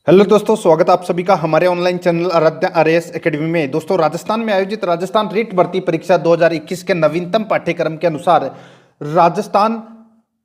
Hello दोस्तों, स्वागत है आप सभी का हमारे online channel Aaradhya RAS academy में। दोस्तों, राजस्थान में आयोजित राजस्थान रीट भर्ती परीक्षा 2021 के नवीनतम पाठ्यक्रम के अनुसार राजस्थान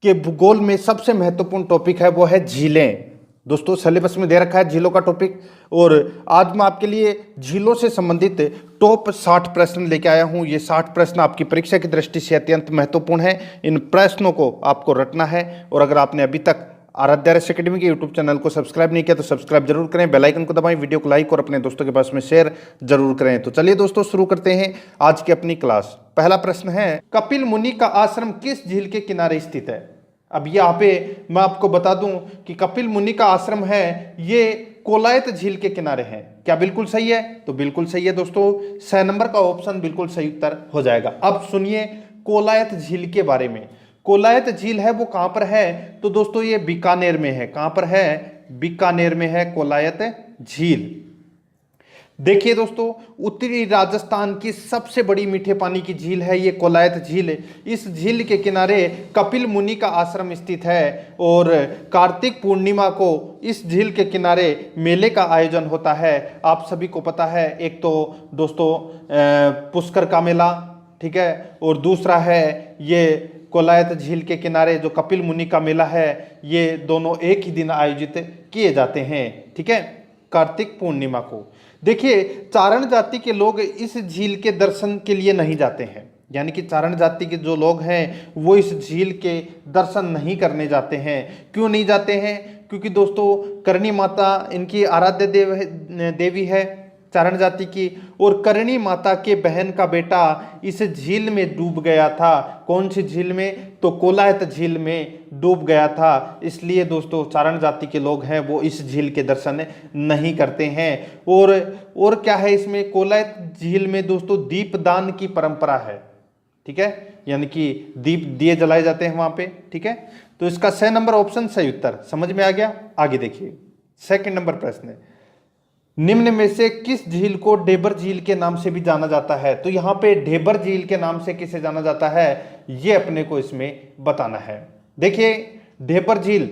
के भूगोल में सबसे महत्वपूर्ण टॉपिक है वो है झीलें। दोस्तों, सिलेबस में दे रखा है झीलों का टॉपिक, और आज मैं आपके लिए झीलों से संबंधित टॉप 60 प्रश्न लेके आया हूं। ये 60 प्रश्न आपकी परीक्षा की दृष्टि से अत्यंत महत्वपूर्ण है। इन प्रश्नों को आपको रटना है, और अगर आपने अभी तक आराध्या आरएएस एकेडमी के यूट्यूब चैनल को सब्सक्राइब नहीं किया तो सब्सक्राइब जरूर करें, बेल आइकन को दबाएं, वीडियो को लाइक और अपने दोस्तों के पास में शेयर जरूर करें। तो चलिए दोस्तों, शुरू करते हैं आज की अपनी क्लास। पहला प्रश्न है, कपिल मुनि का आश्रम किस झील के किनारे स्थित है? अब यहाँ पे मैं आपको बता दूं कि कपिल मुनि का आश्रम है ये कोलायत झील के किनारे है। क्या बिल्कुल सही है? तो बिल्कुल सही है दोस्तों, 6 नंबर का ऑप्शन बिल्कुल सही उत्तर हो जाएगा। अब सुनिए कोलायत झील के बारे में। कोलायत झील है वो कहां पर है? तो दोस्तों ये बीकानेर में है। कहां पर है? बीकानेर में है कोलायत झील। देखिए दोस्तों, उत्तरी राजस्थान की सबसे बड़ी मीठे पानी की झील है ये कोलायत झील। इस झील के किनारे कपिल मुनि का आश्रम स्थित है, और कार्तिक पूर्णिमा को इस झील के किनारे मेले का आयोजन होता है। आप सभी को पता है, एक तो दोस्तों पुष्कर का मेला, ठीक है, और दूसरा है ये कोलायत झील के किनारे जो कपिल मुनि का मेला है। ये दोनों एक ही दिन आयोजित किए जाते हैं, ठीक है, कार्तिक पूर्णिमा को। देखिए, चारण जाति के लोग इस झील के दर्शन के लिए नहीं जाते हैं, यानी कि चारण जाति के जो लोग हैं वो इस झील के दर्शन नहीं करने जाते हैं। क्यों नहीं जाते हैं? क्योंकि दोस्तों करणी माता इनकी आराध्य देवी है चारण जाति की, और करणी माता के बहन का बेटा इस झील में डूब गया था। कौन सी झील में? तो कोलायत झील में डूब गया था। इसलिए दोस्तों चारण जाति के लोग हैं वो इस झील के दर्शन नहीं करते हैं। और क्या है इसमें? कोलायत झील में दोस्तों दीपदान की परंपरा है, ठीक है, यानी कि दिए जलाए जाते हैं वहां पे, ठीक है। तो इसका 6 नंबर ऑप्शन सही उत्तर समझ में आ गया। आगे देखिए, सेकंड नंबर प्रश्न है, निम्न में से किस झील को ढेबर झील के नाम से भी जाना जाता है? तो यहाँ पे ढेबर झील के नाम से किसे जाना जाता है ये अपने को इसमें बताना है। देखिए, ढेबर झील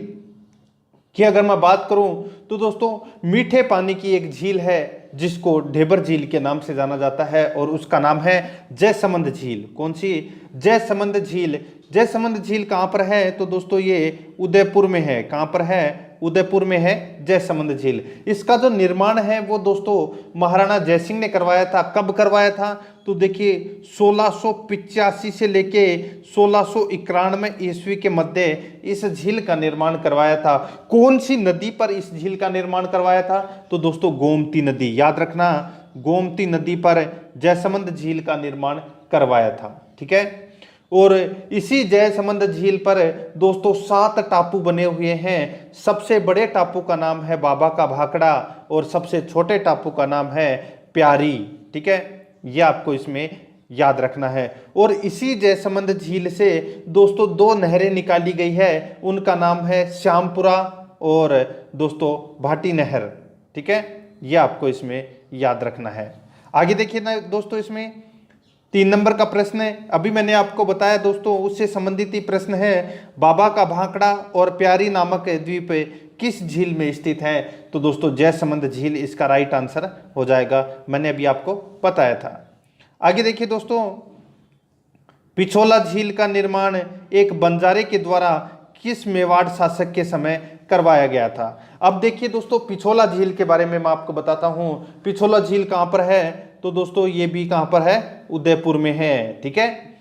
की अगर मैं बात करूं तो दोस्तों मीठे पानी की एक झील है जिसको ढेबर झील के नाम से जाना जाता है, और उसका नाम है जयसमंद झील। कौन सी? जयसमंद झील। जयसमंद झील कहां पर है? तो दोस्तों ये उदयपुर में है। कहां पर है? उदयपुर में है जयसमंद झील। इसका जो निर्माण है वो दोस्तों महाराणा जयसिंह ने करवाया था। कब करवाया था? तो देखिए 1685 से लेके 1691 ईस्वी के मध्य इस झील का निर्माण करवाया था। कौन सी नदी पर इस झील का निर्माण करवाया था? तो दोस्तों गोमती नदी, याद रखना, गोमती नदी पर जयसमंद झील का निर्माण करवाया था, ठीक है। और इसी जयसमंद झील पर दोस्तों 7 टापू बने हुए हैं। सबसे बड़े टापू का नाम है बाबा का भाखड़ा, और सबसे छोटे टापू का नाम है प्यारी, ठीक है, ये आपको इसमें याद रखना है। और इसी जयसमंद झील से दोस्तों 2 नहरें निकाली गई है, उनका नाम है श्यामपुरा और दोस्तों भाटी नहर, ठीक है, ये आपको इसमें याद रखना है। आगे देखिए ना दोस्तों, इसमें 3 नंबर का प्रश्न है। अभी मैंने आपको बताया दोस्तों उससे संबंधित ही प्रश्न है, बाबा का भाखड़ा और प्यारी नामक द्वीप किस झील में स्थित है? तो दोस्तों जयसमंद झील इसका राइट आंसर हो जाएगा, मैंने अभी आपको बताया था। आगे देखिए दोस्तों, पिछोला झील का निर्माण एक बंजारे के द्वारा किस मेवाड़ शासक के समय करवाया गया था? अब देखिए दोस्तों, पिछोला झील के बारे में मैं आपको बताता हूं। पिछोला झील कहां पर है? तो दोस्तों ये भी कहां पर है? उदयपुर में है, ठीक है।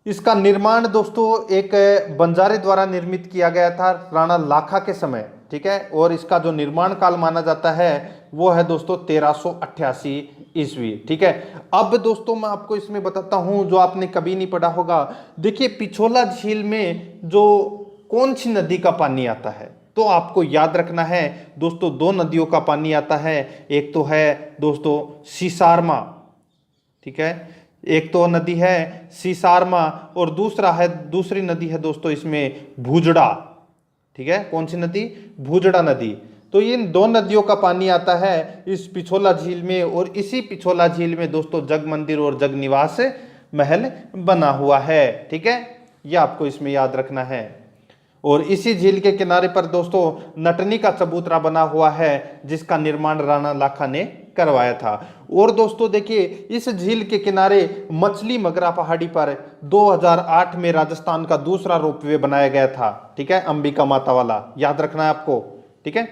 इसका निर्माण दोस्तों एक बंजारे द्वारा निर्मित किया गया था राणा लाखा के समय, ठीक है, और इसका जो निर्माण काल माना जाता है वो है दोस्तों 1388 ईस्वी, ठीक है। अब दोस्तों मैं आपको इसमें बताता हूं जो आपने कभी नहीं पढ़ा होगा। देखिए, पिछोला झील में जो कौन सी नदी का पानी आता है? तो आपको याद रखना है दोस्तों 2 नदियों का पानी आता है। एक तो है दोस्तों सीसारमा, ठीक है, एक तो नदी है सीसारमा, और दूसरी नदी है दोस्तों इसमें भूजड़ा, ठीक है। कौन सी नदी? भूजड़ा नदी। तो इन 2 नदियों का पानी आता है इस पिछोला झील में, और इसी पिछोला झील में दोस्तों जग मंदिर और जग निवास महल बना हुआ है, ठीक है, यह आपको इसमें याद रखना है। और इसी झील के किनारे पर दोस्तों नटनी का चबूतरा बना हुआ है, जिसका निर्माण राणा लाखा ने करवाया था। और दोस्तों देखिए, इस झील के किनारे मछली मगरा पहाड़ी पर 2008 में राजस्थान का दूसरा रोपवे बनाया गया था। ठीक है, अंबिका माता वाला, याद रखना है आपको। ठीक है,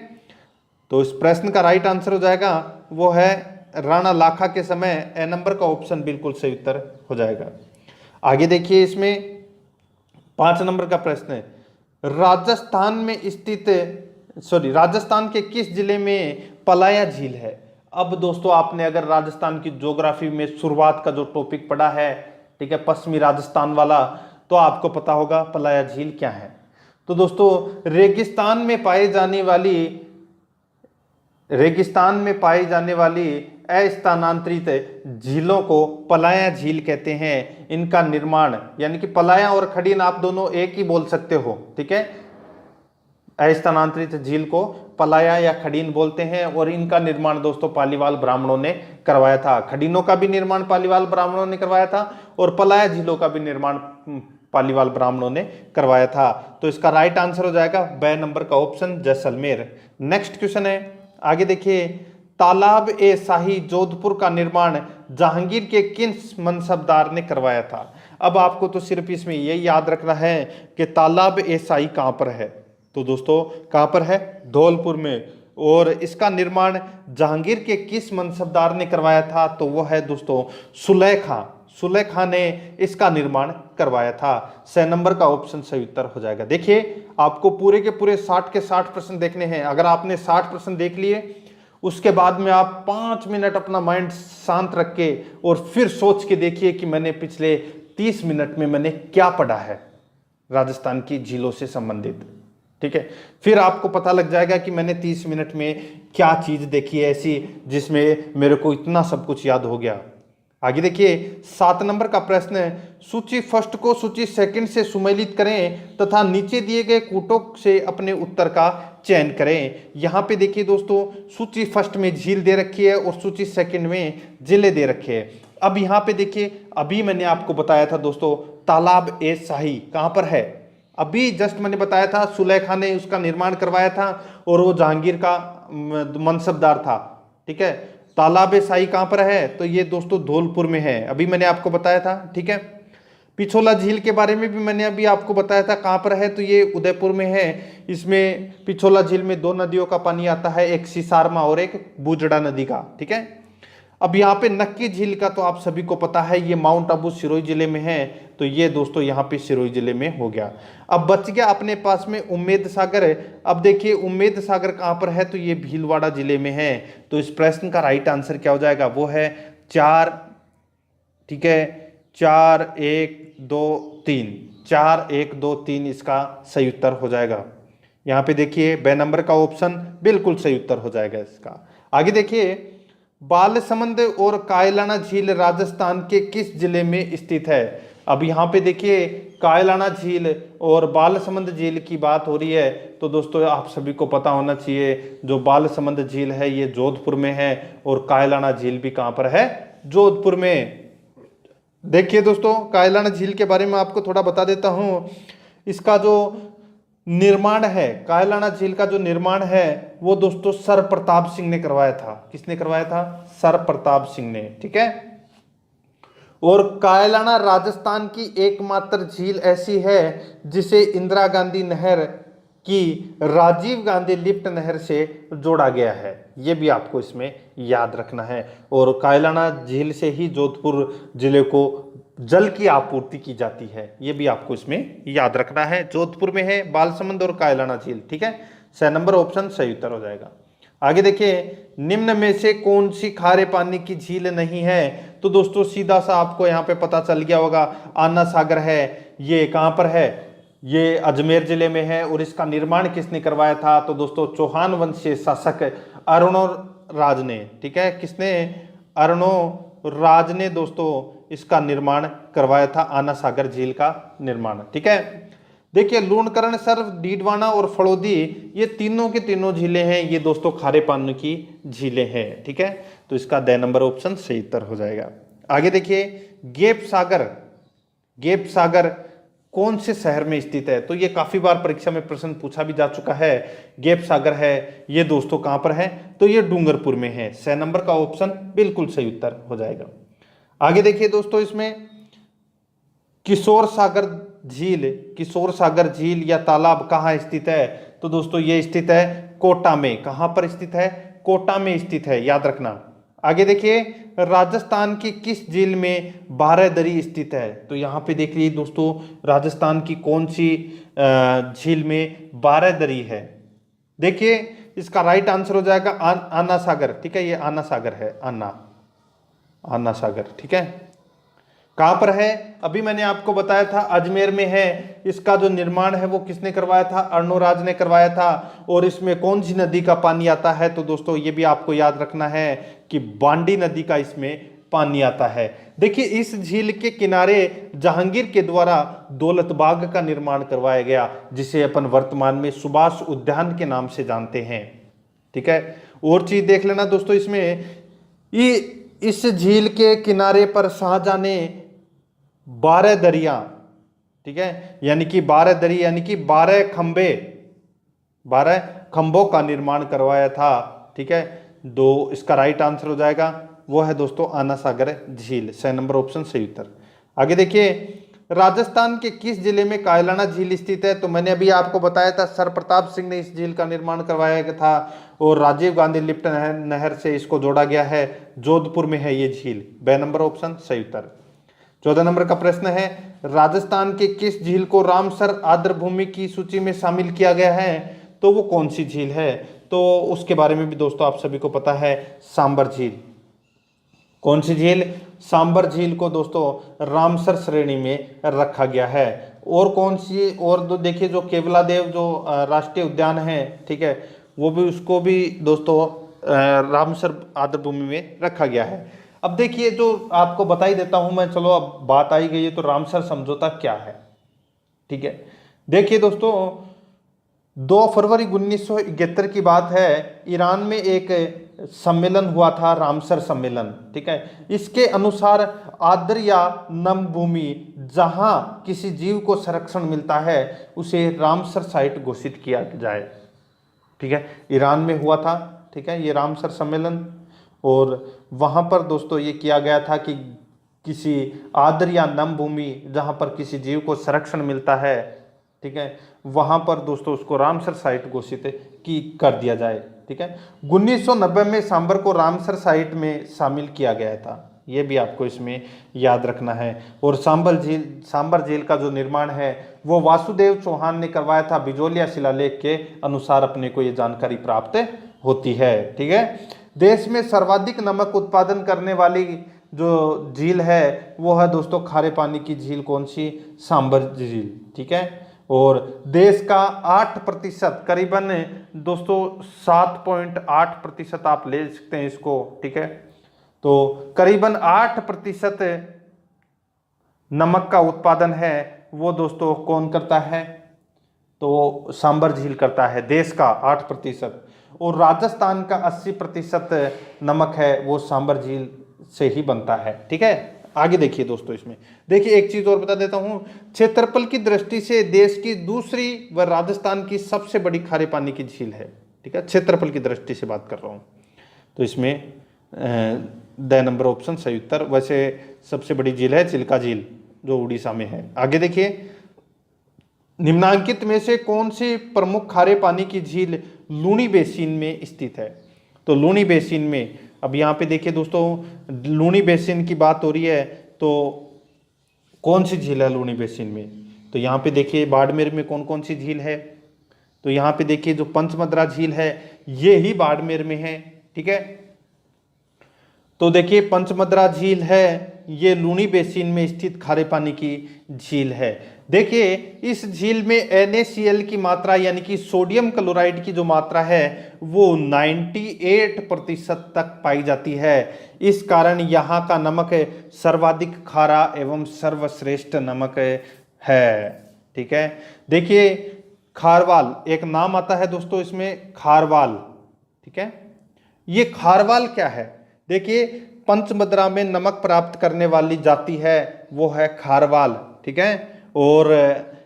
तो इस प्रश्न का राइट आंसर हो जाएगा वो है राणा लाखा के समय, ए नंबर का ऑप्शन बिल्कुल सही उत्तर हो जाएगा। आगे देखिए, इसमें 5 नंबर का प्रश्न है, राजस्थान के किस जिले में पलाया झील है। अब दोस्तों आपने अगर राजस्थान की ज्योग्राफी में शुरुआत का जो टॉपिक पढ़ा है, ठीक है, पश्चिमी राजस्थान वाला, तो आपको पता होगा पलाया झील क्या है। तो दोस्तों रेगिस्तान में पाई जाने वाली अस्थानांतरित झीलों को पलाया झील कहते हैं। इनका निर्माण, यानी कि पलाया और खडीन आप दोनों एक ही बोल सकते हो। ठीक है, अस्थानांतरित झील को पलाया या खडीन बोलते हैं, और इनका निर्माण दोस्तों पालीवाल ब्राह्मणों ने करवाया था। खडीनों का भी निर्माण पालीवाल ब्राह्मणों ने करवाया था, और पलाया झीलों का भी निर्माण पालीवाल ब्राह्मणों ने करवाया था। तो इसका राइट आंसर हो जाएगा ब नंबर का ऑप्शन, जैसलमेर। नेक्स्ट क्वेश्चन है, आगे देखिए, तालाब ए शाही जोधपुर का निर्माण जहांगीर के किस मनसबदार ने करवाया था। अब आपको तो सिर्फ इसमें यही याद रखना है कि तालाब ए शाही कहां पर है। तो दोस्तों कहां पर है, धौलपुर में, और इसका निर्माण जहांगीर के किस मनसबदार ने करवाया था, तो वो है दोस्तों सुलेखा ने इसका निर्माण करवाया था। 6 नंबर का ऑप्शन सही उत्तर हो जाएगा। देखिए आपको पूरे के पूरे 60 के 60 प्रश्न देखने हैं। अगर आपने 60 प्रश्न देख लिए, उसके बाद में आप 5 मिनट अपना माइंड शांत रख के और फिर सोच के देखिए कि मैंने पिछले 30 मिनट में मैंने क्या पढ़ा है राजस्थान की झीलों से संबंधित। ठीक है, फिर आपको पता लग जाएगा कि मैंने 30 मिनट में क्या चीज देखी है ऐसी जिसमें मेरे को इतना सब कुछ याद हो गया। आगे देखिए, 7 नंबर का प्रश्न है, सूची फर्स्ट को सूची सेकंड से सुमेलित करें तथा नीचे दिए गए कूटों से अपने उत्तर का चयन करें। यहाँ पे देखिए दोस्तों, सूची फर्स्ट में झील दे रखी है और सूची सेकंड में जिले दे रखे हैं। अब यहाँ पे देखिए, अभी मैंने आपको बताया था दोस्तों तालाब ए शाही कहाँ पर है, अभी जस्ट मैंने बताया था सुलेखा ने उसका निर्माण करवाया था और वो जहांगीर का मनसबदार था। ठीक है, तालाब ए शाही कहां पर है, तो ये दोस्तों धौलपुर में है, अभी मैंने आपको बताया था। ठीक है, पिछोला झील के बारे में भी मैंने अभी आपको बताया था कहां पर है, तो ये उदयपुर में है। इसमें पिछोला झील में 2 नदियों का पानी आता है, एक सिसारमा और एक बूजड़ा नदी का। ठीक है, अब यहाँ पे नक्की झील का तो आप सभी को पता है, ये माउंट आबू सिरोही जिले में है, तो ये दोस्तों यहाँ पे सिरोही जिले में हो गया। अब बच गया अपने पास में उम्मेद सागर। अब देखिए उम्मेद सागर कहाँ पर है, तो ये भीलवाड़ा जिले में है। तो इस प्रश्न का राइट आंसर क्या हो जाएगा, वो है 4, ठीक है, 4 1 2 3, 4 1 2 3 इसका सही उत्तर हो जाएगा। यहाँ पे देखिए ब नंबर का ऑप्शन बिल्कुल सही उत्तर हो जाएगा इसका। आगे देखिए, बालसमंद और कायलाना झील राजस्थान के किस जिले में स्थित है। अब यहाँ पे देखिए कायलाना झील और बालसमंद झील की बात हो रही है, तो दोस्तों आप सभी को पता होना चाहिए जो बालसमंद झील है ये जोधपुर में है और कायलाना झील भी कहाँ पर है, जोधपुर में। देखिए दोस्तों कायलाना झील के बारे में आपको थोड़ा बता देता हूँ। इसका जो निर्माण है, कायलाना झील का जो निर्माण है वो दोस्तों सर प्रताप सिंह ने करवाया था। किसने करवाया था, सर प्रताप सिंह ने। ठीक है, और कायलाना राजस्थान की एकमात्र झील ऐसी है जिसे इंदिरा गांधी नहर की राजीव गांधी लिफ्ट नहर से जोड़ा गया है, ये भी आपको इसमें याद रखना है। और कायलाना झील से ही जोधपुर जिले को जल की आपूर्ति की जाती है, ये भी आपको इसमें याद रखना है। जोधपुर में है बालसमंद और कायलाना झील। ठीक है, 6 नंबर ऑप्शन सही उत्तर हो जाएगा। आगे देखिए, निम्न में से कौन सी खारे पानी की झील नहीं है, तो दोस्तों सीधा सा आपको यहाँ पे पता चल गया होगा, आना सागर है। ये कहाँ पर है, ये अजमेर जिले में है। और इसका निर्माण किसने करवाया था, तो दोस्तों चौहान वंशीय शासक अरुणो राज ने। ठीक है, किसने, अरुणो राज ने दोस्तों इसका निर्माण करवाया था, आना सागर झील का निर्माण। ठीक है, देखिए लूणकरण, सर्व, डीडवाना और फड़ौदी ये तीनों के तीनों झीलें हैं, ये दोस्तों खारे पानी की झीलें हैं। ठीक है, तो इसका द नंबर ऑप्शन सही उत्तर हो जाएगा। आगे देखिए, गेप सागर कौन से शहर में स्थित है? तो ये काफी बार परीक्षा में प्रश्न पूछा भी जा चुका है। गैप सागर है, ये दोस्तों कहां पर है? तो ये डूंगरपुर में है। 6 नंबर का ऑप्शन बिल्कुल सही उत्तर हो जाएगा। आगे देखिए दोस्तों, इसमें किशोर सागर झील या तालाब कहाँ स्थित है? तो दोस्तों ये स्थित है कोटा में। कहां पर स्थित है? कोटा में स्थित है, याद रखना। आगे देखिए, राजस्थान की किस झील में बारहदरी स्थित है? तो यहां पे देख लीजिए दोस्तों, राजस्थान की कौन सी झील में बारहदरी है? देखिए इसका राइट आंसर हो जाएगा आना सागर। ठीक है, ये आना सागर है, आना सागर। ठीक है, कहां पर है? अभी मैंने आपको बताया था अजमेर में है। इसका जो निर्माण है वो किसने करवाया था? अर्णोराज ने करवाया था। और इसमें कौन सी नदी का पानी आता है? तो दोस्तों ये भी आपको याद रखना है कि बांडी नदी का इसमें पानी आता है। देखिए इस झील के किनारे जहांगीर के द्वारा दौलत बाग का निर्माण करवाया गया, जिसे अपन वर्तमान में सुभाष उद्यान के नाम से जानते हैं। ठीक है, और चीज देख लेना दोस्तों, इसमें इस झील के किनारे पर शाहजहां ने 12 दरिया, ठीक है, यानी कि 12 दरी यानी कि 12 खंभों का निर्माण करवाया था। ठीक है, दो इसका राइट आंसर हो जाएगा, वो है दोस्तों आना सागर झील। 6 नंबर ऑप्शन सही उत्तर। आगे देखिए, राजस्थान के किस जिले में कायलाना झील स्थित है? तो मैंने अभी आपको बताया था सर प्रताप सिंह ने इस झील का निर्माण करवाया था और राजीव गांधी लिफ्ट नहर से इसको जोड़ा गया है। जोधपुर में है ये झील। 2 नंबर ऑप्शन सही उत्तर। 14 नंबर का प्रश्न है, राजस्थान के किस झील को रामसर आर्द्रभूमि की सूची में शामिल किया गया है? तो वो कौन सी झील है? तो उसके बारे में भी दोस्तों आप सभी को पता है, सांबर झील। कौन सी झील? सांबर झील को दोस्तों रामसर श्रेणी में रखा गया है। और कौन सी? और दो देखिए, जो केवलादेव जो राष्ट्रीय उद्यान है, ठीक है, वो भी, उसको भी दोस्तों रामसर आर्द्रभूमि में रखा गया है। अब देखिए, जो आपको बता ही देता हूं मैं, चलो अब बात आई गई है तो रामसर समझौता क्या है। ठीक है, देखिए दोस्तों, 2 फरवरी 1971 की बात है, ईरान में एक सम्मेलन हुआ था, रामसर सम्मेलन। ठीक है, इसके अनुसार आर्द्र या नम भूमि जहां किसी जीव को संरक्षण मिलता है उसे रामसर साइट घोषित किया जाए। ठीक है, ईरान में हुआ था, ठीक है, ये रामसर सम्मेलन। और वहां पर दोस्तों ये किया गया था कि किसी आर्द्र या नम भूमि जहां पर किसी जीव को संरक्षण मिलता है, ठीक है, वहां पर दोस्तों उसको रामसर साइट घोषित की कर दिया जाए। ठीक है, 1990 में सांबर को रामसर साइट में शामिल किया गया था, ये भी आपको इसमें याद रखना है। और सांबर झील का जो निर्माण है वो वासुदेव चौहान ने करवाया था। बिजोलिया शिलालेख के अनुसार अपने को ये जानकारी प्राप्त होती है। ठीक है, देश में सर्वाधिक नमक उत्पादन करने वाली जो झील है वो है दोस्तों खारे पानी की झील। कौन सी? सांबर झील। ठीक है, और देश का 8% करीबन दोस्तों 7.8% आप ले सकते हैं इसको। ठीक है, तो करीबन 8% नमक का उत्पादन है वो दोस्तों कौन करता है? तो सांबर झील करता है, देश का 8%। और राजस्थान का 80% नमक है वो सांबर झील से ही बनता है। ठीक है, आगे देखिए दोस्तों, इसमें देखिए एक चीज और बता देता हूं, क्षेत्रफल की दृष्टि से देश की दूसरी व राजस्थान की सबसे बड़ी खारे पानी की झील है। ठीक है, क्षेत्रफल की दृष्टि से बात कर रहा हूं, तो इसमें 2 नंबर ऑप्शन सही उत्तर। वैसे सबसे बड़ी झील है चिल्का झील जो उड़ीसा में है। आगे देखिए, निम्नांकित में से कौन सी प्रमुख खारे पानी की झील लूनी बेसिन में स्थित है? तो लूनी बेसिन में, अब यहाँ पे देखिए दोस्तों, लूनी बेसिन की बात हो रही है, तो कौन सी झील है लूनी बेसिन में? तो यहाँ पे देखिए बाड़मेर में कौन कौन सी झील है? तो यहाँ पे देखिए जो पंचमद्रा झील है ये ही बाड़मेर में है। ठीक है, तो देखिए पंचमद्रा झील है, ये लूनी बेसिन में स्थित खारे पानी की झील है। देखिए इस झील में NaCl की मात्रा यानी कि सोडियम क्लोराइड की जो मात्रा है वो 98% तक पाई जाती है। इस कारण यहाँ का नमक सर्वाधिक खारा एवं सर्वश्रेष्ठ नमक है। ठीक है, देखिए खारवाल एक नाम आता है दोस्तों इसमें, खारवाल। ठीक है, ये खारवाल क्या है? देखिए पंचमद्रा में नमक प्राप्त करने वाली जाति है वो है खारवाल। ठीक है, और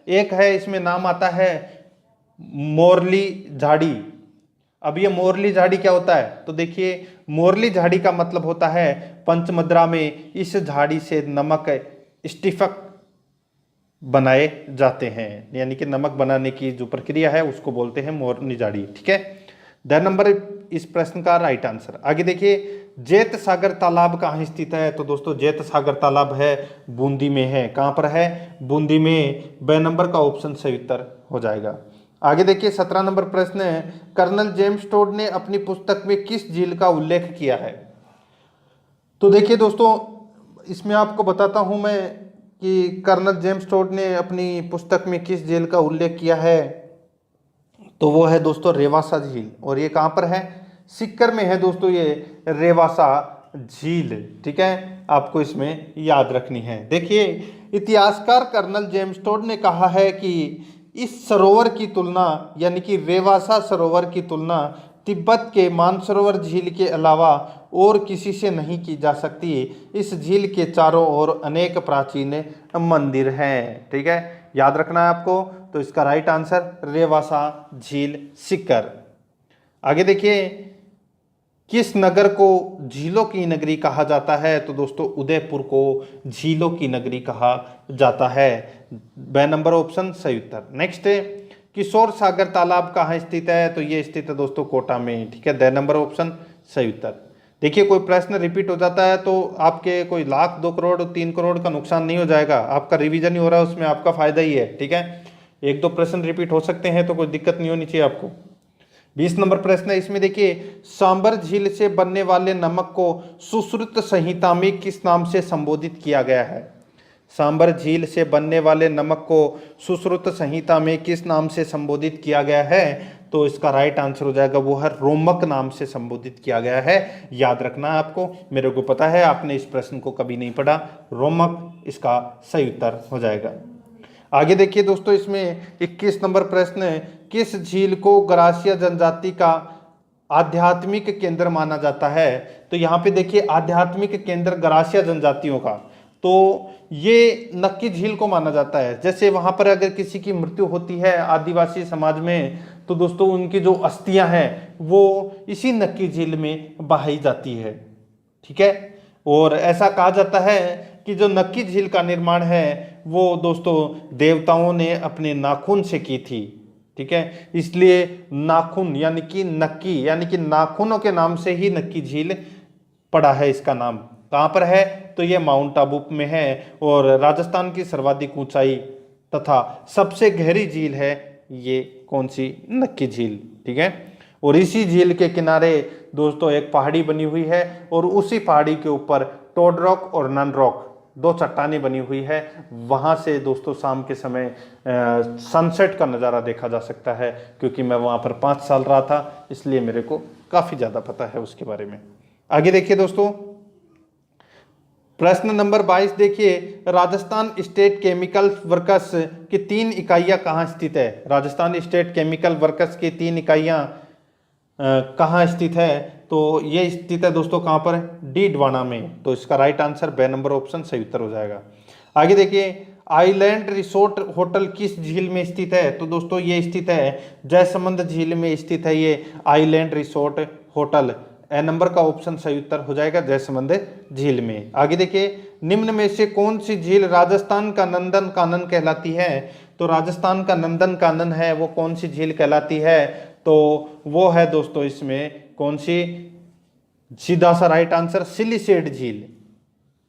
एक है इसमें नाम आता है मोरली झाड़ी। अब ये मोरली झाड़ी क्या होता है, तो देखिए मोरली झाड़ी का मतलब होता है पंचमद्रा में इस झाड़ी से नमक स्टिफक बनाए जाते हैं, यानी कि नमक बनाने की जो प्रक्रिया है उसको बोलते हैं मोरली झाड़ी। ठीक है, द नंबर इस प्रश्न का राइट आंसर। आगे देखिए जेत सागर तालाब कहाँ स्थित है, तो दोस्तों जेत सागर तालाब है बूंदी में है। कहाँ पर है, बूंदी में। ब नंबर का ऑप्शन सही उत्तर हो जाएगा। आगे देखिए 17 नंबर प्रश्न है, कर्नल जेम्स टोड ने अपनी पुस्तक में किस झील का उल्लेख किया है। तो देखिए दोस्तों इसमें आपको बताता हूं मैं कि कर्नल जेम्स टोड ने अपनी पुस्तक में किस झील का उल्लेख किया है, तो वो है दोस्तों रेवासा झील। और ये कहाँ पर है, सिक्कर में है दोस्तों ये रेवासा झील। ठीक है, आपको इसमें याद रखनी है। देखिए इतिहासकार कर्नल जेम्स टोड ने कहा है कि इस सरोवर की तुलना, यानी कि रेवासा सरोवर की तुलना तिब्बत के मानसरोवर झील के अलावा और किसी से नहीं की जा सकती। इस झील के चारों ओर अनेक प्राचीन मंदिर हैं। ठीक है, याद रखना है आपको। तो इसका राइट आंसर रेवासा झील सिक्कर। आगे देखिए किस नगर को झीलों की नगरी कहा जाता है, तो दोस्तों उदयपुर को झीलों की नगरी कहा जाता है। ब नंबर ऑप्शन सही उत्तर। नेक्स्ट है किशोर सागर तालाब कहाँ स्थित है, तो ये स्थित है दोस्तों कोटा में। ठीक है, द नंबर ऑप्शन सही उत्तर। देखिए कोई प्रश्न रिपीट हो जाता है तो आपके कोई लाख 2 करोड़ 3 करोड़ का नुकसान नहीं हो जाएगा, आपका रिवीजन ही हो रहा है, उसमें आपका फायदा ही है। ठीक है, 1-2 प्रश्न रिपीट हो सकते हैं तो कोई दिक्कत नहीं होनी चाहिए आपको। 20 नंबर प्रश्न है, इसमें देखिए सांबर झील से बनने वाले नमक को सुश्रुत संहिता में किस नाम से संबोधित किया गया है। सांबर झील से बनने वाले नमक को सुश्रुत संहिता में किस नाम से संबोधित किया गया है, तो इसका राइट आंसर हो जाएगा वो है रोमक नाम से संबोधित किया गया है। याद रखना है आपको, मेरे को पता है आपने इस प्रश्न को कभी नहीं पढ़ा। रोमक इसका सही उत्तर हो जाएगा। आगे देखिए दोस्तों इसमें 21 नंबर प्रश्न है, किस झील को गरासिया जनजाति का आध्यात्मिक केंद्र माना जाता है। तो यहाँ पे देखिए आध्यात्मिक केंद्र गरासिया जनजातियों का, तो ये नक्की झील को माना जाता है। जैसे वहां पर अगर किसी की मृत्यु होती है आदिवासी समाज में, तो दोस्तों उनकी जो अस्थियां हैं वो इसी नक्की झील में बहाई जाती है। ठीक है, और ऐसा कहा जाता है कि जो नक्की झील का निर्माण है वो दोस्तों देवताओं ने अपने नाखून से की थी। ठीक है, इसलिए नाखून यानी कि नक्की यानी कि नाखूनों के नाम से ही नक्की झील पड़ा है। इसका नाम कहाँ पर है, तो ये माउंट आबू में है और राजस्थान की सर्वाधिक ऊंचाई तथा सबसे गहरी झील है ये कौन सी, नक्की झील। ठीक है, और इसी झील के किनारे दोस्तों एक पहाड़ी बनी हुई है और उसी पहाड़ी के ऊपर टोड रॉक और नन रॉक 2 चट्टानें बनी हुई है। वहाँ से दोस्तों शाम के समय सनसेट का नज़ारा देखा जा सकता है, क्योंकि मैं वहाँ पर 5 साल रहा था, इसलिए मेरे को काफ़ी ज़्यादा पता है उसके बारे में। आगे देखिए दोस्तों प्रश्न नंबर 22 देखिए, राजस्थान स्टेट केमिकल वर्कस की 3 इकाइयाँ कहाँ स्थित है। राजस्थान स्टेट केमिकल वर्कस की 3 इकाइयाँ कहाँ स्थित है, तो ये स्थित है दोस्तों कहाँ पर, डी डवाना में। तो इसका राइट आंसर ब नंबर ऑप्शन सही उत्तर हो जाएगा। आगे देखिए आइलैंड रिसोर्ट होटल किस झील में स्थित है, तो दोस्तों ये स्थित है जयसमंद झील में स्थित है ये आइलैंड रिसोर्ट होटल। ए नंबर का ऑप्शन सही उत्तर हो जाएगा जयसमंद झील में। आगे देखिए निम्न में से कौन सी झील राजस्थान का नंदन कानन कहलाती है, तो राजस्थान का नंदन कानन है वो कौन सी झील कहलाती है, तो वो है दोस्तों इसमें कौन सी, सीधा सा राइट आंसर सिलिसेट झील।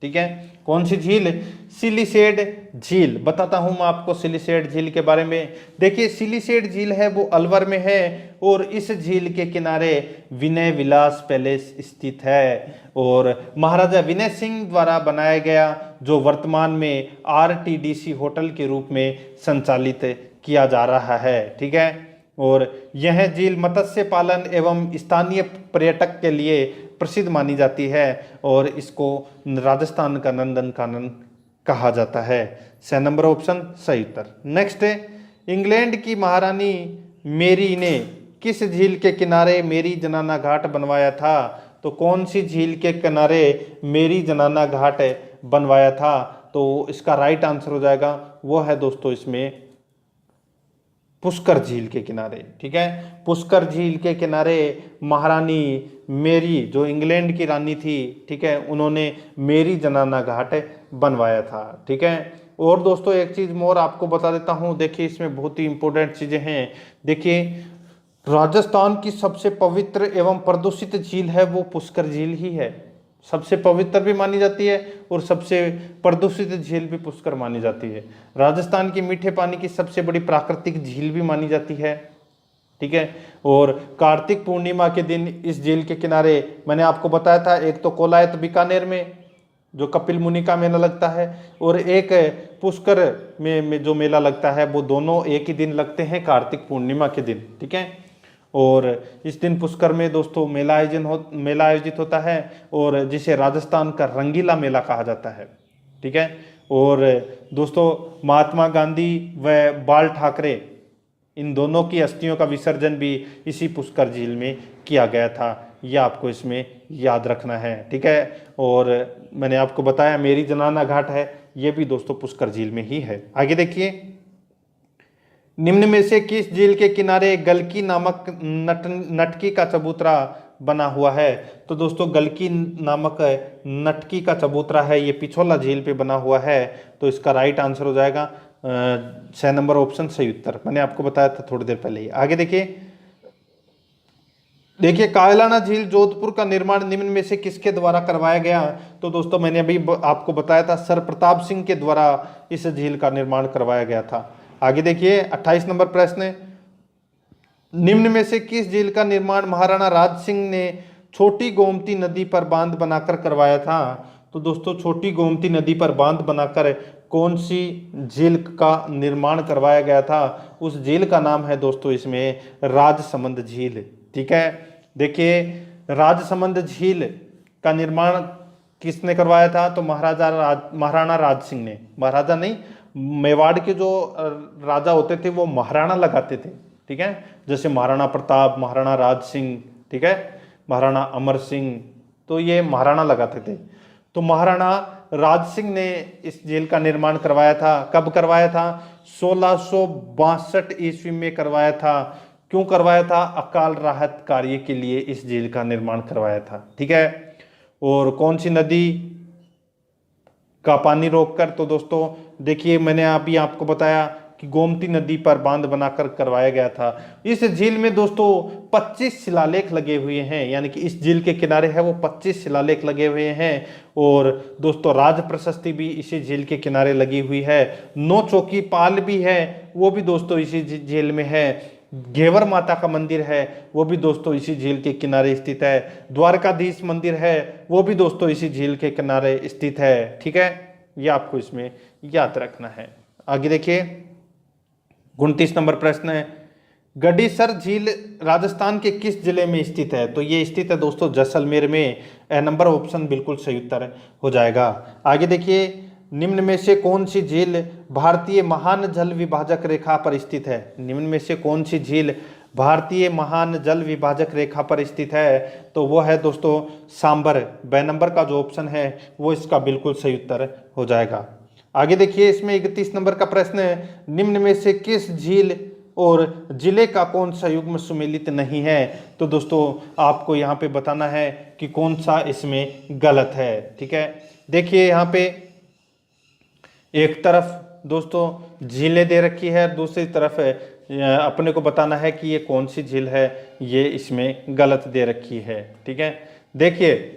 ठीक है, कौन सी झील, सिलिसेट झील। बताता हूं मैं आपको सिलिसेट झील के बारे में। देखिए सिलिसेट झील है वो अलवर में है और इस झील के किनारे विनय विलास पैलेस स्थित है और महाराजा विनय सिंह द्वारा बनाया गया, जो वर्तमान में आरटीडीसी होटल के रूप में संचालित किया जा रहा है। ठीक है, और यह झील मत्स्य पालन एवं स्थानीय पर्यटक के लिए प्रसिद्ध मानी जाती है और इसको राजस्थान का नंदन कानन कहा जाता है। 6 नंबर ऑप्शन सही उत्तर। नेक्स्ट है इंग्लैंड की महारानी मेरी ने किस झील के किनारे मेरी जनाना घाट बनवाया था, तो कौन सी झील के किनारे मेरी जनाना घाट बनवाया था, तो इसका राइट आंसर हो जाएगा वो है दोस्तों इसमें पुष्कर झील के किनारे। ठीक है, पुष्कर झील के किनारे महारानी मेरी जो इंग्लैंड की रानी थी, ठीक है, उन्होंने मेरी जनाना घाट बनवाया था। ठीक है, और दोस्तों एक चीज मोर आपको बता देता हूं, देखिए इसमें बहुत ही इंपॉर्टेंट चीजें हैं। देखिए राजस्थान की सबसे पवित्र एवं प्रदूषित झील है वो पुष्कर झील ही है। सबसे पवित्र भी मानी जाती है और सबसे प्रदूषित झील भी पुष्कर मानी जाती है। राजस्थान की मीठे पानी की सबसे बड़ी प्राकृतिक झील भी मानी जाती है। ठीक है, और कार्तिक पूर्णिमा के दिन इस झील के किनारे मैंने आपको बताया था, एक तो कोलायत बीकानेर में जो कपिल मुनि का मेला लगता है, और एक पुष्कर में जो मेला लगता है, वो दोनों एक ही दिन लगते हैं, कार्तिक पूर्णिमा के दिन। ठीक है, और इस दिन पुष्कर में दोस्तों मेला आयोजित होता है, और जिसे राजस्थान का रंगीला मेला कहा जाता है। ठीक है, और दोस्तों महात्मा गांधी व बाल ठाकरे इन दोनों की अस्थियों का विसर्जन भी इसी पुष्कर झील में किया गया था, यह आपको इसमें याद रखना है। ठीक है, और मैंने आपको बताया मेरी जनाना घाट है, यह भी दोस्तों पुष्कर झील में ही है। आगे देखिए, निम्न में से किस झील के किनारे गलकी नामक नटकी का चबूतरा बना हुआ है? तो दोस्तों गलकी नामक नटकी का चबूतरा है, ये पिछोला झील पे बना हुआ है, तो इसका राइट आंसर हो जाएगा 6 नंबर ऑप्शन सही उत्तर। मैंने आपको बताया था थोड़ी देर पहले ही। आगे देखिए कायलाना झील जोधपुर का निर्माण निम्न में से किसके द्वारा करवाया गया? तो दोस्तों मैंने अभी आपको बताया था सर प्रताप सिंह के द्वारा इस झील का निर्माण करवाया गया था। आगे देखिए 28 नंबर प्रश्न, निम्न में से किस झील का निर्माण महाराणा राज सिंह ने छोटी गोमती नदी पर बांध बनाकर करवाया था? तो दोस्तों छोटी गोमती नदी पर बांध बनाकर कौन सी झील का निर्माण करवाया गया था? उस झील का नाम है दोस्तों इसमें राजसमंद झील। ठीक है, देखिए राजसमंद झील का निर्माण किसने करवाया था? तो महाराणा राज सिंह ने। महाराजा नहीं, मेवाड़ के जो राजा होते थे वो महाराणा लगाते थे। ठीक है, जैसे महाराणा प्रताप, महाराणा राज सिंह, ठीक है, महाराणा अमर सिंह, तो ये महाराणा लगाते थे। तो महाराणा राज सिंह ने इस झील का निर्माण करवाया था। कब करवाया था? 1662 ईस्वी में करवाया था। क्यों करवाया था? अकाल राहत कार्य के लिए इस झील का निर्माण करवाया था। ठीक है, और कौन सी नदी का पानी रोककर? तो दोस्तों देखिए मैंने अभी आपको बताया कि गोमती नदी पर बांध बनाकर करवाया गया था। इस झील में दोस्तों 25 शिलालेख लगे हुए हैं, यानी कि इस झील के किनारे है वो 25 शिलालेख लगे हुए हैं। और दोस्तों राज प्रशस्ति भी इसी झील के किनारे लगी हुई है। 9 चौकी पाल भी है, वो भी दोस्तों इसी झील में है। घेवर माता का मंदिर है, वो भी दोस्तों इसी झील के किनारे स्थित है। द्वारकाधीश मंदिर है, वो भी दोस्तों इसी झील के किनारे स्थित है। ठीक है, ये आपको इसमें याद रखना है। आगे देखिए 29 नंबर प्रश्न है, गडीसर झील राजस्थान के किस जिले में स्थित है? तो ये स्थित है दोस्तों जैसलमेर में। ए नंबर ऑप्शन बिल्कुल सही उत्तर हो जाएगा। आगे देखिए, निम्न में से कौन सी झील भारतीय महान जल विभाजक रेखा पर स्थित है? निम्न में से कौन सी झील भारतीय महान जल विभाजक रेखा पर स्थित है? तो वो है दोस्तों सांबर। बे नंबर का जो ऑप्शन है वो इसका बिल्कुल सही उत्तर हो जाएगा। आगे देखिए इसमें 31 नंबर का प्रश्न है, निम्न में से किस झील और जिले का कौन सा युग्म सुमेलित नहीं है? तो दोस्तों आपको यहाँ पे बताना है कि कौन सा इसमें गलत है। ठीक है, देखिए यहाँ पे एक तरफ दोस्तों झीलें दे रखी है, दूसरी तरफ अपने को बताना है कि ये कौन सी झील है, ये इसमें गलत दे रखी है। ठीक है, देखिए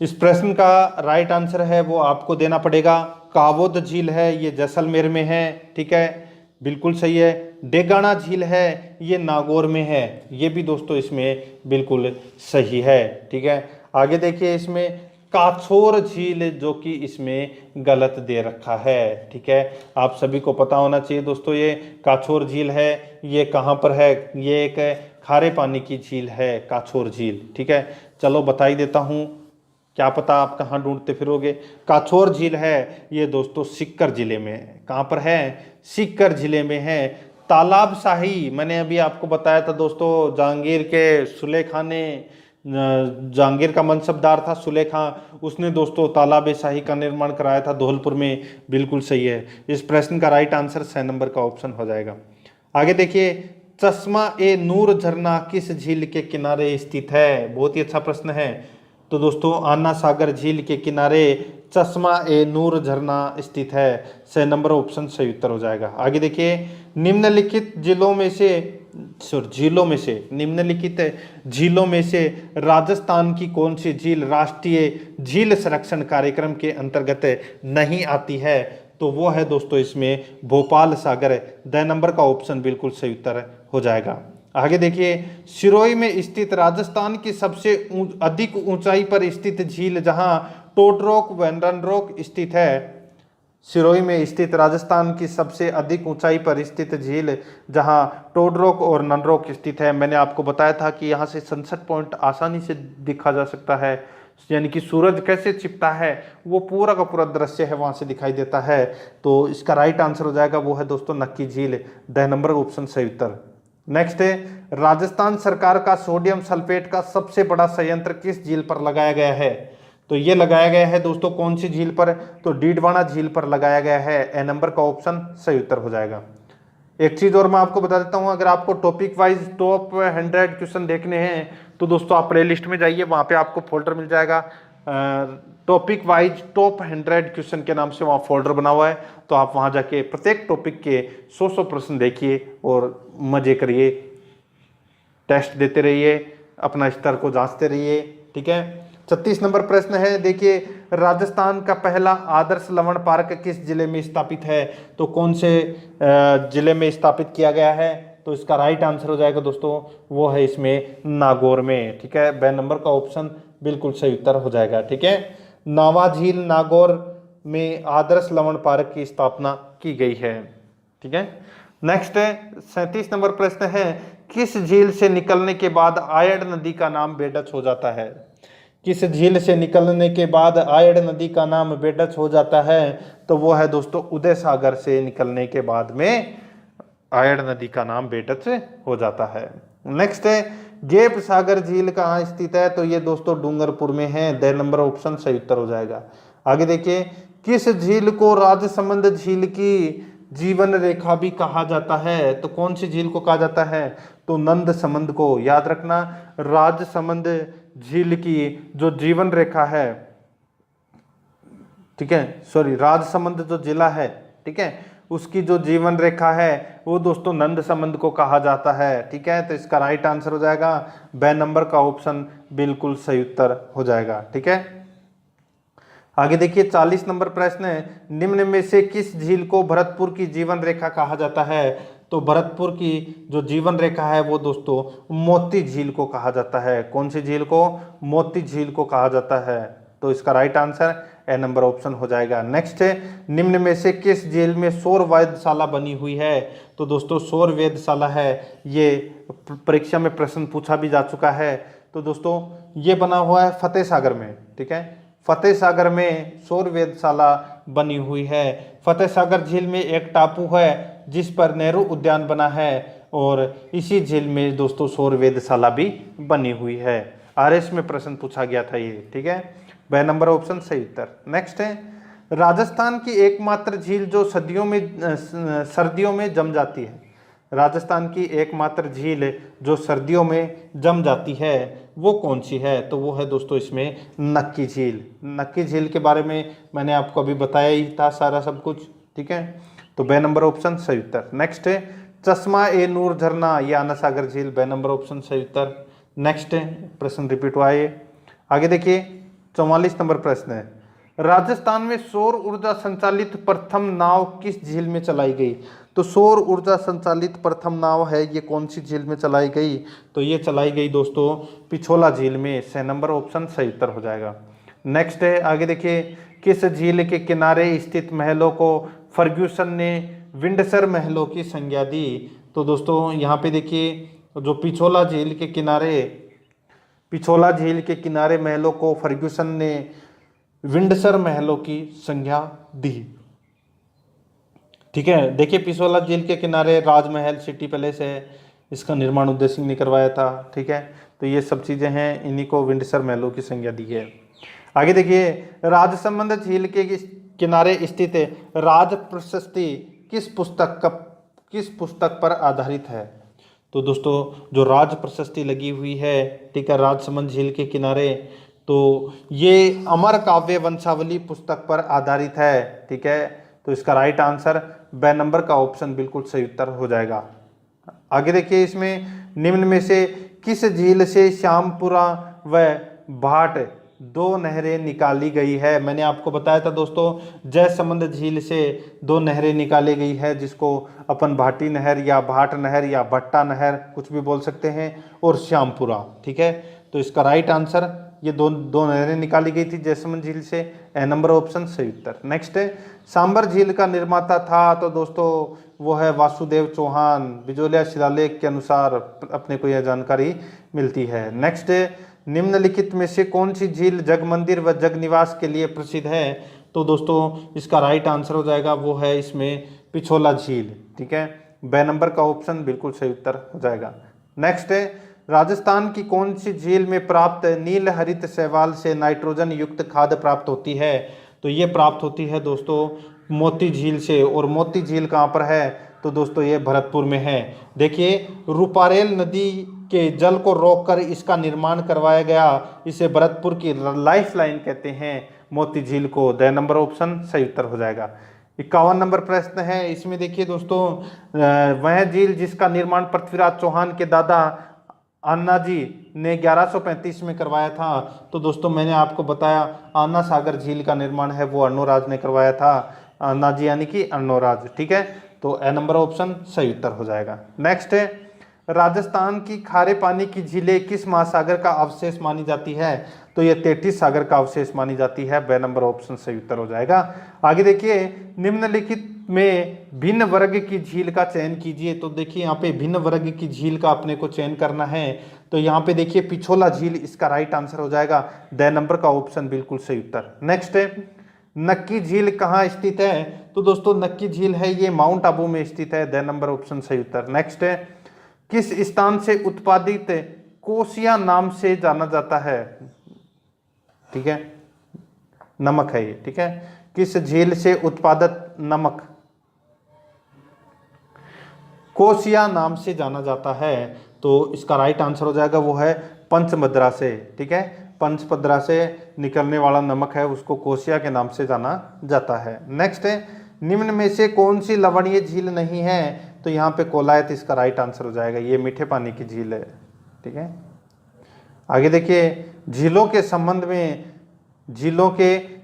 इस प्रश्न का राइट आंसर है वो आपको देना पड़ेगा। कावोद झील है, ये जैसलमेर में है। ठीक है, बिल्कुल सही है। डेगाना झील है, ये नागौर में है, ये भी दोस्तों इसमें बिल्कुल सही है। ठीक है, आगे देखिए इसमें काछोर झील जो कि इसमें गलत दे रखा है। ठीक है, आप सभी को पता होना चाहिए दोस्तों ये काछोर झील है, ये कहाँ पर है? ये एक खारे पानी की झील है काछोर झील। ठीक है, चलो बता ही देता हूँ, क्या पता आप कहाँ ढूंढते फिरोगे। काछोर झील है ये दोस्तों सीकर जिले में है। कहाँ पर है? सीकर जिले में है। तालाब शाही मैंने अभी आपको बताया था दोस्तों, जहांगीर के सुलेखाने जहांगीर का मनसबदार था सुलेखा, उसने दोस्तों तालाब शाही का निर्माण कराया था धौलपुर में। बिल्कुल सही है। इस प्रश्न का राइट आंसर 6 नंबर का ऑप्शन हो जाएगा। आगे देखिए, चश्मा ए नूर झरना किस झील के किनारे स्थित है? बहुत ही अच्छा प्रश्न है। तो दोस्तों आना सागर झील के किनारे चश्मा ए नूर झरना स्थित है। 6 नंबर ऑप्शन सही उत्तर हो जाएगा। आगे देखिए, निम्नलिखित निम्नलिखित झीलों में से राजस्थान की कौन सी झील राष्ट्रीय झील संरक्षण कार्यक्रम के अंतर्गत नहीं आती है? तो वो है दोस्तों इसमें भोपाल सागर। 10 नंबर का ऑप्शन बिल्कुल सही उत्तर हो जाएगा। आगे देखिए, सिरोही में स्थित राजस्थान की सबसे अधिक ऊंचाई पर स्थित झील जहां टोडरॉक व ननरॉक स्थित है। सिरोही में स्थित राजस्थान की सबसे अधिक ऊंचाई पर स्थित झील जहां टोडरॉक और ननरॉक स्थित है। मैंने आपको बताया था कि यहाँ से सनसेट पॉइंट आसानी से देखा जा सकता है, यानी कि सूरज कैसे छिपता है वो पूरा का पूरा दृश्य है वहां से दिखाई देता है। तो इसका राइट आंसर हो जाएगा वो है दोस्तों नक्की झील। 10 नंबर ऑप्शन सही उत्तर। नेक्स्ट है, राजस्थान सरकार का सोडियम सल्फेट का सबसे बड़ा संयंत्र किस झील पर लगाया गया है? तो ये लगाया गया है दोस्तों कौन सी झील पर? तो डीडवाना झील पर लगाया गया है। ए नंबर का ऑप्शन सही उत्तर हो जाएगा। एक चीज और मैं आपको बता देता हूं, अगर आपको टॉपिक वाइज टॉप 100 क्वेश्चन देखने हैं तो दोस्तों आप प्ले लिस्ट में जाइए, वहां पे आपको फोल्डर मिल जाएगा टॉपिक वाइज टॉप 100 क्वेश्चन के नाम से वहाँ फोल्डर बना हुआ है। तो आप वहाँ जाके प्रत्येक टॉपिक के 100 प्रश्न देखिए और मजे करिए, टेस्ट देते रहिए, अपना स्तर को जांचते रहिए। ठीक है। 36 नंबर प्रश्न है, देखिए राजस्थान का पहला आदर्श लवण पार्क किस जिले में स्थापित है? तो कौन से जिले में स्थापित किया गया है? तो इसका राइट आंसर हो जाएगा दोस्तों वो है इसमें नागौर में। ठीक है, 2 नंबर का ऑप्शन बिल्कुल सही उत्तर हो जाएगा। ठीक है, नावा झील नागौर में आदर्श लवण पार्क की स्थापना की गई है। ठीक है। नेक्स्ट है 37 नंबर प्रश्न है, किस झील से निकलने के बाद आयड़ नदी का नाम बेडच हो जाता है? किस झील से निकलने के बाद आयड़ नदी का नाम बेडच हो जाता है? तो वो है दोस्तों उदय सागर से निकलने के बाद में आयड़ नदी का नाम बेडच हो जाता है। नेक्स्ट है, गेप सागर झील कहाँ स्थित है? तो ये दोस्तों डूंगरपुर में है। 2 नंबर ऑप्शन सही उत्तर हो जाएगा। आगे देखिए, किस झील को राजसमंद झील की जीवन रेखा भी कहा जाता है? तो कौन सी झील को कहा जाता है? तो नंद समंद को। याद रखना, राजसमंद झील की जो जीवन रेखा है, ठीक है, सॉरी राजसमंद जो जिला है, ठीक है, उसकी जो जीवन रेखा है वो दोस्तों नंद समंद को कहा जाता है। ठीक है, तो इसका राइट आंसर हो जाएगा 2 नंबर का ऑप्शन बिल्कुल सही उत्तर हो जाएगा। ठीक है। आगे देखिए 40 नंबर प्रश्न है, निम्न में से किस झील को भरतपुर की जीवन रेखा कहा जाता है? तो भरतपुर की जो जीवन रेखा है वो दोस्तों मोती झील को कहा जाता है। कौन सी झील को? मोती झील को कहा जाता है। तो इसका right answer A number option हो जाएगा। नेक्स्ट है, निम्न में से किस झील में सौर वेधशाला बनी हुई है? तो दोस्तों सौर वेधशाला है, ये परीक्षा में प्रश्न पूछा भी जा चुका है। तो दोस्तों ये बना हुआ है फतेह सागर में। ठीक है, फतेह सागर में सौर वेधशाला बनी हुई है। फतेह सागर झील में एक टापू है जिस पर नेहरू उद्यान बना है और इसी झील में दोस्तों सौर वेधशाला भी बनी हुई है। आरएस में प्रश्न पूछा गया था ये। ठीक है, 2 नंबर ऑप्शन सही उत्तर। नेक्स्ट है, राजस्थान की एकमात्र झील जो सर्दियों में जम जाती है। राजस्थान की एकमात्र झील जो सर्दियों में जम जाती है वो कौन सी है? तो वो है दोस्तों इसमें नक्की झील। नक्की झील के बारे में मैंने आपको अभी बताया ही था सारा सब कुछ। ठीक है, तो 2 नंबर ऑप्शन सही उत्तर। नेक्स्ट है, चश्मा ए नूर झरना या आना सागर झील। 2 नंबर ऑप्शन सही उत्तर। नेक्स्ट है, प्रश्न रिपीट हुआ है। आगे देखिए 44 नंबर प्रश्न है, राजस्थान में सौर ऊर्जा संचालित प्रथम नाव किस झील में चलाई गई? तो सौर ऊर्जा संचालित प्रथम नाव है ये कौन सी झील में चलाई गई? तो ये चलाई गई दोस्तों पिछोला झील में। 6 नंबर ऑप्शन सही उत्तर हो जाएगा। नेक्स्ट है, आगे देखिए, किस झील के किनारे स्थित महलों को फर्ग्यूसन ने विंडसर महलों की संज्ञा दी? तो दोस्तों यहाँ पे देखिए, जो पिछोला झील के किनारे महलों को फर्ग्यूसन ने विंडसर महलों की संज्ञा दी। ठीक है, देखिए पिछोला झील के किनारे राजमहल, सिटी पैलेस है, इसका निर्माण उदय सिंह ने करवाया था। ठीक है, तो ये सब चीज़ें हैं, इन्हीं को विंडसर महलों की संज्ञा दी है। आगे देखिए, राजसमंद झील के किनारे स्थित राज प्रशस्ति किस पुस्तक पर आधारित है? तो दोस्तों जो राज प्रशस्ति लगी हुई है, ठीक है, राजसमंद झील के किनारे, तो ये अमर काव्य वंशावली पुस्तक पर आधारित है। ठीक है, तो इसका राइट आंसर ब नंबर का ऑप्शन बिल्कुल सही उत्तर हो जाएगा। आगे देखिए, इसमें निम्न में से किस झील से श्यामपुरा व भाट दो नहरें निकाली गई है? मैंने आपको बताया था दोस्तों, जयसमंद झील से दो नहरें निकाली गई है, जिसको अपन भाटी नहर या भाट नहर या भट्टा नहर कुछ भी बोल सकते हैं, और श्यामपुरा। ठीक है, तो इसका राइट आंसर ये दो नहरें निकाली गई थी जयसमंद झील से, ए नंबर ऑप्शन सही उत्तर। नेक्स्ट है, सांबर झील का निर्माता था? तो दोस्तों वो है वासुदेव चौहान। बिजोलिया शिलालेख के अनुसार अपने को यह जानकारी मिलती है। नेक्स्ट है, निम्नलिखित में से कौन सी झील जग मंदिर व जग निवास के लिए प्रसिद्ध है? तो दोस्तों इसका राइट आंसर हो जाएगा, वो है इसमें पिछोला झील। ठीक है, ब नंबर का ऑप्शन बिल्कुल सही उत्तर हो जाएगा। नेक्स्ट है, राजस्थान की कौन सी झील में प्राप्त नील हरित शैवाल से नाइट्रोजन युक्त खाद प्राप्त होती है? तो ये प्राप्त होती है दोस्तों मोती झील से, और मोती झील कहाँ पर है? तो दोस्तों ये भरतपुर में है। देखिए, रूपारेल नदी के जल को रोककर इसका निर्माण करवाया गया, इसे भरतपुर की लाइफ लाइन कहते हैं, मोती झील को। द नंबर ऑप्शन सही उत्तर हो जाएगा। 51 नंबर प्रश्न है, इसमें देखिए दोस्तों, वह झील जिसका निर्माण पृथ्वीराज चौहान के दादा अन्ना जी ने 1135 में करवाया था। तो दोस्तों मैंने आपको बताया, अन्ना सागर झील का निर्माण है वो अर्णोराज ने करवाया था, अन्ना जी यानी कि अर्णोराज। ठीक है, तो ए नंबर ऑप्शन सही उत्तर हो जाएगा। नेक्स्ट है, राजस्थान की खारे पानी की झीलें किस महासागर का अवशेष मानी जाती है? तो ये तेथिस सागर का अवशेष मानी जाती है, ब नंबर ऑप्शन सही उत्तर हो जाएगा। आगे देखिए, निम्नलिखित में भिन्न वर्ग की झील का चयन कीजिए। तो देखिए यहाँ पे भिन्न वर्ग की झील का अपने को चयन करना है, तो यहाँ पे देखिए पिछोला झील इसका राइट आंसर हो जाएगा, द नंबर का ऑप्शन बिल्कुल सही उत्तर। नेक्स्ट है, नक्की झील कहाँ स्थित है? तो दोस्तों नक्की झील है ये माउंट आबू में स्थित है, द नंबर ऑप्शन सही उत्तर। नेक्स्ट है, किस स्थान से उत्पादित कोसिया नाम से जाना जाता है? ठीक है, नमक है ये। ठीक है, किस झील से उत्पादित नमक कोसिया नाम से जाना जाता है? तो इसका राइट आंसर हो जाएगा, वो है पंचमद्रा से। ठीक है, पंचपद्रा से निकलने वाला नमक है उसको कोसिया के नाम से जाना जाता है। नेक्स्ट है, निम्न में से कौन सी लवणीय झील नहीं है? तो यहाँ पे कोलायत इसका राइट आंसर हो जाएगा, ये मीठे पानी की झील है। ठीक है, आगे देखिए, झीलों के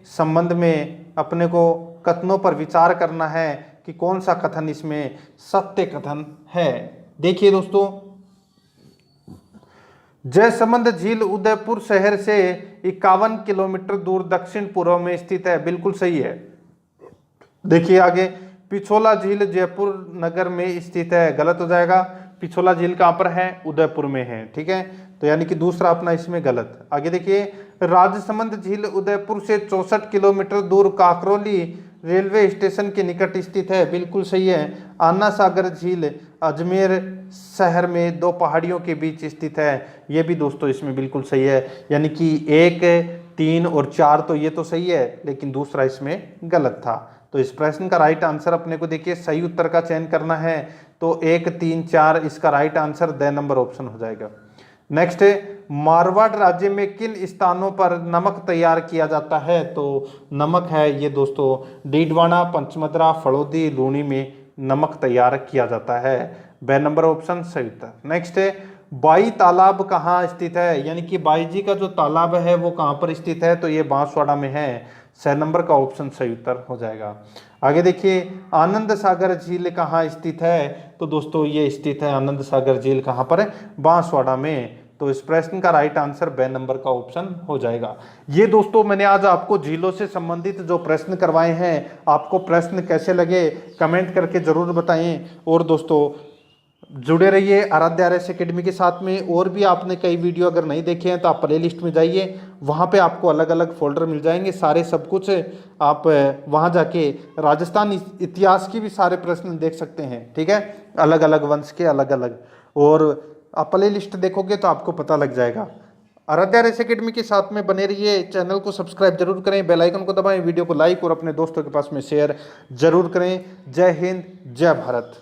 संबंध में अपने को कथनों पर विचार करना है कि कौन सा कथन इसमें सत्य कथन है। देखिए दोस्तों, जयसमंद झील उदयपुर शहर से 51 किलोमीटर दूर दक्षिण पूर्व में स्थित है, बिल्कुल सही है। देखिए आगे, पिछोला झील जयपुर नगर में स्थित है, गलत हो जाएगा। पिछोला झील कहाँ पर है? उदयपुर में है। ठीक है, तो यानी कि दूसरा अपना इसमें गलत। आगे देखिए, राजसमंद झील उदयपुर से 64 किलोमीटर दूर काकरोली रेलवे स्टेशन के निकट स्थित है, बिल्कुल सही है। अन्ना सागर झील अजमेर शहर में दो पहाड़ियों के बीच स्थित है, ये भी दोस्तों इसमें बिल्कुल सही है। यानी कि 1, 3 और 4 तो ये तो सही है, लेकिन दूसरा इसमें गलत था। तो इस प्रश्न का राइट आंसर अपने को देखिए सही उत्तर का चयन करना है, तो 1, 3, 4 इसका right answer the number option हो जाएगा। नेक्स्ट है, मारवाड़ राज्य में किन स्थानों पर नमक तैयार किया जाता है? तो नमक है ये दोस्तों डीडवाना, पंचमद्रा, फड़ौदी, लूणी में नमक तैयार किया जाता है, ब नंबर ऑप्शन सही उत्तर। नेक्स्ट है, बाई तालाब कहाँ स्थित है? यानी कि बाई जी का जो तालाब है वो कहाँ पर स्थित है? तो ये बांसवाड़ा में है, 6 नंबर का ऑप्शन सही उत्तर हो जाएगा। आगे देखिए, आनंद सागर झील कहाँ स्थित है? तो दोस्तों ये स्थित है आनंद सागर झील कहाँ पर है? बांसवाड़ा में। तो इस प्रश्न का राइट आंसर ब नंबर का ऑप्शन हो जाएगा। ये दोस्तों मैंने आज आपको झीलों से संबंधित जो प्रश्न करवाए हैं, आपको प्रश्न कैसे लगे कमेंट करके जरूर बताएं। और दोस्तों जुड़े रहिए आराध्य आरएस एकेडमी के साथ में। और भी आपने कई वीडियो अगर नहीं देखे हैं तो आप प्ले लिस्ट में जाइए, वहाँ पे आपको अलग अलग फोल्डर मिल जाएंगे, सारे सब कुछ आप वहाँ जाके राजस्थान इतिहास की भी सारे प्रश्न देख सकते हैं। ठीक है, अलग अलग वंश के अलग अलग। और आप प्ले लिस्ट देखोगे तो आपको पता लग जाएगा। आराध्या रेस एकेडमी के साथ में बने रहिए, चैनल को सब्सक्राइब जरूर करें, बेल आइकन को दबाएं, वीडियो को लाइक और अपने दोस्तों के पास में शेयर जरूर करें। जय हिंद, जय भारत।